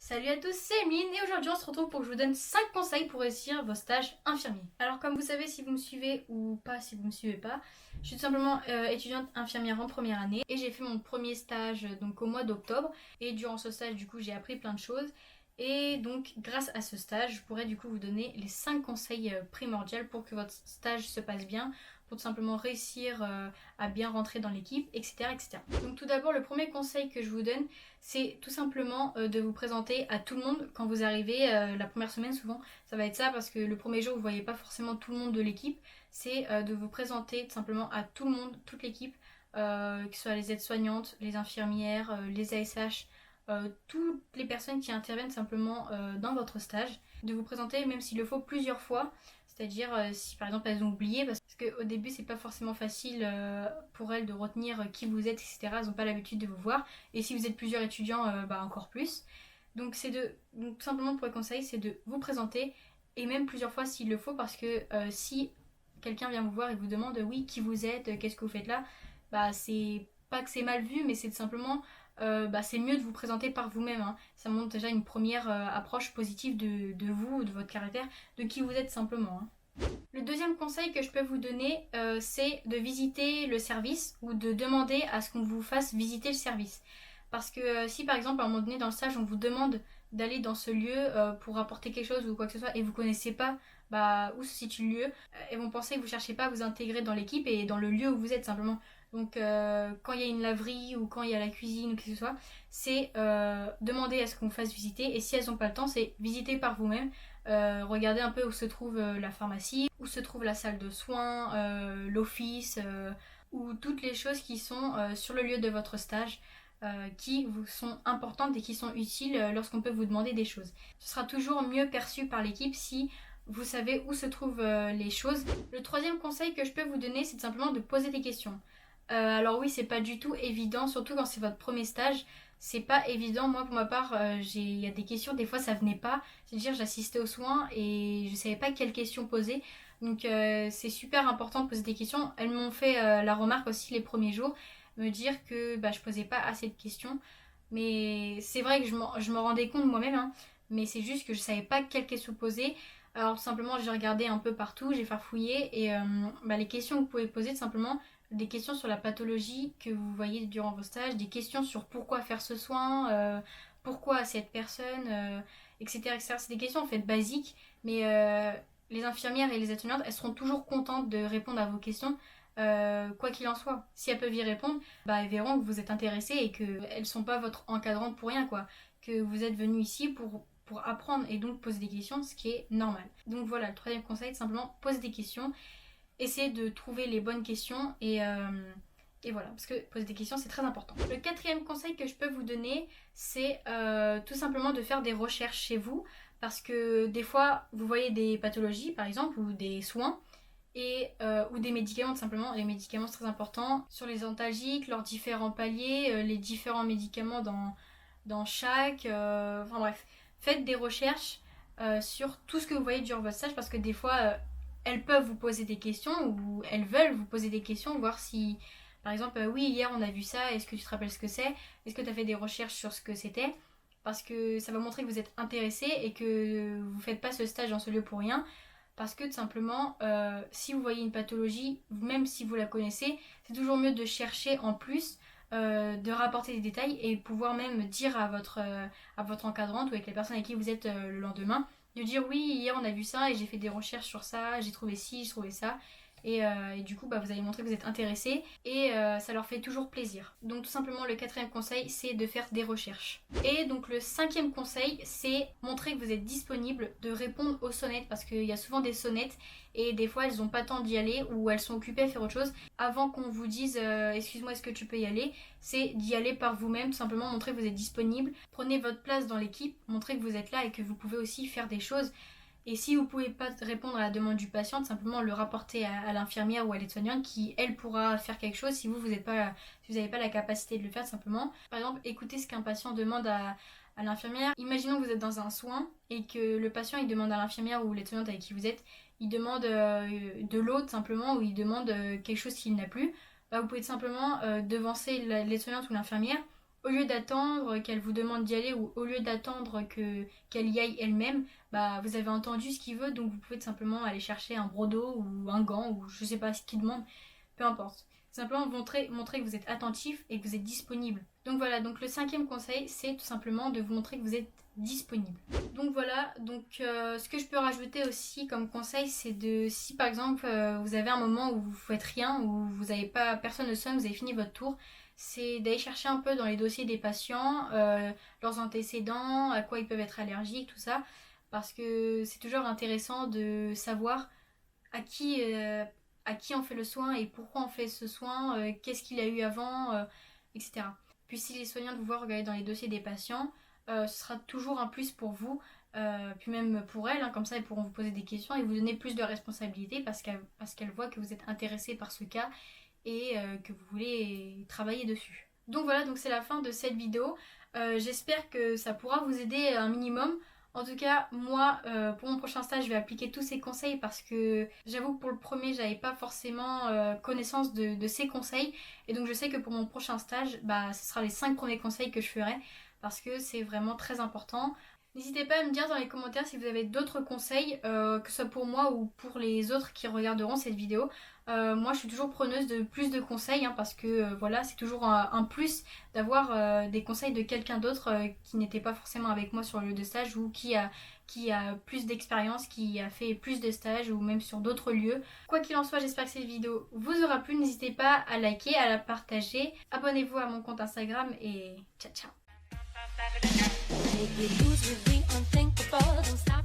Salut à tous, c'est Emeline et aujourd'hui on se retrouve pour que je vous donne 5 conseils pour réussir vos stages infirmiers. Alors comme vous savez, si vous me suivez ou pas, si vous me suivez pas, je suis tout simplement étudiante infirmière en première année et j'ai fait mon premier stage donc au mois d'octobre et durant ce stage du coup j'ai appris plein de choses et donc grâce à ce stage je pourrais du coup vous donner les 5 conseils primordiaux pour que votre stage se passe bien, pour tout simplement réussir à bien rentrer dans l'équipe, etc., etc. Donc tout d'abord le premier conseil que je vous donne, c'est tout simplement de vous présenter à tout le monde quand vous arrivez. La première semaine souvent ça va être ça parce que le premier jour vous voyez pas forcément tout le monde de l'équipe. C'est de vous présenter tout simplement à tout le monde, toute l'équipe, que ce soit les aides-soignantes, les infirmières, les ASH, toutes les personnes qui interviennent simplement dans votre stage. De vous présenter même s'il le faut plusieurs fois. C'est-à-dire si par exemple elles ont oublié, parce qu'au début c'est pas forcément facile pour elles de retenir qui vous êtes, etc. Elles n'ont pas l'habitude de vous voir. Et si vous êtes plusieurs étudiants, encore plus. Donc donc simplement pour le conseil, c'est de vous présenter et même plusieurs fois s'il le faut, parce que si quelqu'un vient vous voir et vous demande oui qui vous êtes, qu'est-ce que vous faites là, c'est pas que c'est mal vu, mais c'est simplement c'est mieux de vous présenter par vous-même, hein. Ça montre déjà une première approche positive de vous, de votre caractère, de qui vous êtes simplement, hein. Le deuxième conseil que je peux vous donner, c'est de visiter le service ou de demander à ce qu'on vous fasse visiter le service. Parce que si par exemple à un moment donné dans le stage on vous demande d'aller dans ce lieu pour apporter quelque chose ou quoi que ce soit et vous connaissez pas où se situe le lieu, elles vont penser que vous cherchez pas à vous intégrer dans l'équipe et dans le lieu où vous êtes simplement. Donc quand il y a une laverie ou quand il y a la cuisine ou quoi que ce soit, c'est demander à ce qu'on vous fasse visiter, et si elles n'ont pas le temps, c'est visiter par vous-même. Regardez un peu où se trouve la pharmacie, où se trouve la salle de soins, l'office, ou toutes les choses qui sont sur le lieu de votre stage, qui vous sont importantes et qui sont utiles lorsqu'on peut vous demander des choses. Ce sera toujours mieux perçu par l'équipe si vous savez où se trouvent les choses. Le troisième conseil que je peux vous donner, c'est simplement de poser des questions. Alors oui, c'est pas du tout évident, surtout quand c'est votre premier stage. C'est pas évident. Moi, pour ma part, il y a des questions, des fois ça venait pas. C'est-à-dire, j'assistais aux soins et je savais pas quelles questions poser. Donc, c'est super important de poser des questions. Elles m'ont fait la remarque aussi les premiers jours, me dire que je posais pas assez de questions. Mais c'est vrai que je me rendais compte moi-même, hein, mais c'est juste que je savais pas quelles questions poser. Alors, tout simplement, j'ai regardé un peu partout, j'ai farfouillé et les questions que vous pouvez poser, tout simplement, des questions sur la pathologie que vous voyez durant vos stages, des questions sur pourquoi faire ce soin, pourquoi cette personne, etc., etc. C'est des questions en fait basiques, mais les infirmières et les aides-soignantes, elles seront toujours contentes de répondre à vos questions, quoi qu'il en soit. Si elles peuvent y répondre, elles verront que vous êtes intéressé et qu'elles ne sont pas votre encadrante pour rien, quoi. Que vous êtes venu ici pour apprendre et donc poser des questions, ce qui est normal. Donc voilà, le troisième conseil, c'est simplement poser des questions. Essayez de trouver les bonnes questions et voilà, parce que poser des questions c'est très important. Le quatrième conseil que je peux vous donner, c'est tout simplement de faire des recherches chez vous, parce que des fois vous voyez des pathologies par exemple ou des soins ou des médicaments tout simplement. Les médicaments c'est très important, sur les antalgiques, leurs différents paliers, les différents médicaments dans chaque, enfin bref, faites des recherches sur tout ce que vous voyez durant votre stage, parce que des fois elles peuvent vous poser des questions ou elles veulent vous poser des questions, voir si, par exemple, oui, hier on a vu ça, est-ce que tu te rappelles ce que c'est? Est-ce que tu as fait des recherches sur ce que c'était? Parce que ça va montrer que vous êtes intéressé et que vous ne faites pas ce stage dans ce lieu pour rien. Parce que tout simplement, si vous voyez une pathologie, même si vous la connaissez, c'est toujours mieux de chercher en plus, de rapporter des détails et pouvoir même dire à votre encadrante ou avec les personnes avec qui vous êtes le lendemain, de dire oui, hier on a vu ça et j'ai fait des recherches sur ça, j'ai trouvé ci, j'ai trouvé ça. Et du coup, vous allez montrer que vous êtes intéressé et ça leur fait toujours plaisir. Donc tout simplement, le quatrième conseil, c'est de faire des recherches. Et donc le cinquième conseil, c'est montrer que vous êtes disponible, de répondre aux sonnettes, parce qu'il y a souvent des sonnettes et des fois elles n'ont pas le temps d'y aller ou elles sont occupées à faire autre chose. Avant qu'on vous dise excuse-moi, est-ce que tu peux y aller, c'est d'y aller par vous-même, tout simplement montrer que vous êtes disponible. Prenez votre place dans l'équipe, montrez que vous êtes là et que vous pouvez aussi faire des choses. Et si vous ne pouvez pas répondre à la demande du patient, simplement le rapporter à l'infirmière ou à l'aide-soignante qui, elle, pourra faire quelque chose si vous n'avez pas la capacité de le faire, simplement. Par exemple, écoutez ce qu'un patient demande à l'infirmière. Imaginons que vous êtes dans un soin et que le patient il demande à l'infirmière ou l'aide-soignante avec qui vous êtes, il demande de l'eau simplement, ou il demande quelque chose qu'il n'a plus. Vous pouvez tout simplement devancer l'aide-soignante ou l'infirmière. au lieu d'attendre qu'elle vous demande d'y aller ou au lieu d'attendre qu'elle y aille elle-même, bah vous avez entendu ce qu'il veut, donc vous pouvez tout simplement aller chercher un broc d'eau ou un gant ou je sais pas ce qu'il demande, peu importe. Simplement montrer que vous êtes attentif et que vous êtes disponible. Donc voilà, donc le 5e conseil, c'est tout simplement de vous montrer que vous êtes disponible. Donc voilà, donc ce que je peux rajouter aussi comme conseil, c'est de, si par exemple vous avez un moment où vous faites rien, où vous n'avez pas, personne ne sonne, vous avez fini votre tour, c'est d'aller chercher un peu dans les dossiers des patients, leurs antécédents, à quoi ils peuvent être allergiques, tout ça, parce que c'est toujours intéressant de savoir à qui on fait le soin et pourquoi on fait ce soin, qu'est-ce qu'il a eu avant, etc. Puis si les soignants de vous voir regarder dans les dossiers des patients, ce sera toujours un plus pour vous, puis même pour elles, hein, comme ça elles pourront vous poser des questions et vous donner plus de responsabilités parce qu'elles voient que vous êtes intéressé par ce cas et que vous voulez travailler dessus. Donc voilà, donc c'est la fin de cette vidéo. J'espère que ça pourra vous aider un minimum. En tout cas, moi, pour mon prochain stage, je vais appliquer tous ces conseils parce que j'avoue que pour le premier, j'avais pas forcément connaissance de ces conseils. Et donc, je sais que pour mon prochain stage, bah, ce sera les 5 premiers conseils que je ferai parce que c'est vraiment très important. N'hésitez pas à me dire dans les commentaires si vous avez d'autres conseils, que ce soit pour moi ou pour les autres qui regarderont cette vidéo. Moi je suis toujours preneuse de plus de conseils hein, parce que voilà, c'est toujours un plus d'avoir des conseils de quelqu'un d'autre qui n'était pas forcément avec moi sur le lieu de stage ou qui a plus d'expérience, qui a fait plus de stages ou même sur d'autres lieux. Quoi qu'il en soit, j'espère que cette vidéo vous aura plu. N'hésitez pas à liker, à la partager. Abonnez-vous à mon compte Instagram et ciao ciao. Make it lose with the unthinkable. Don't stop.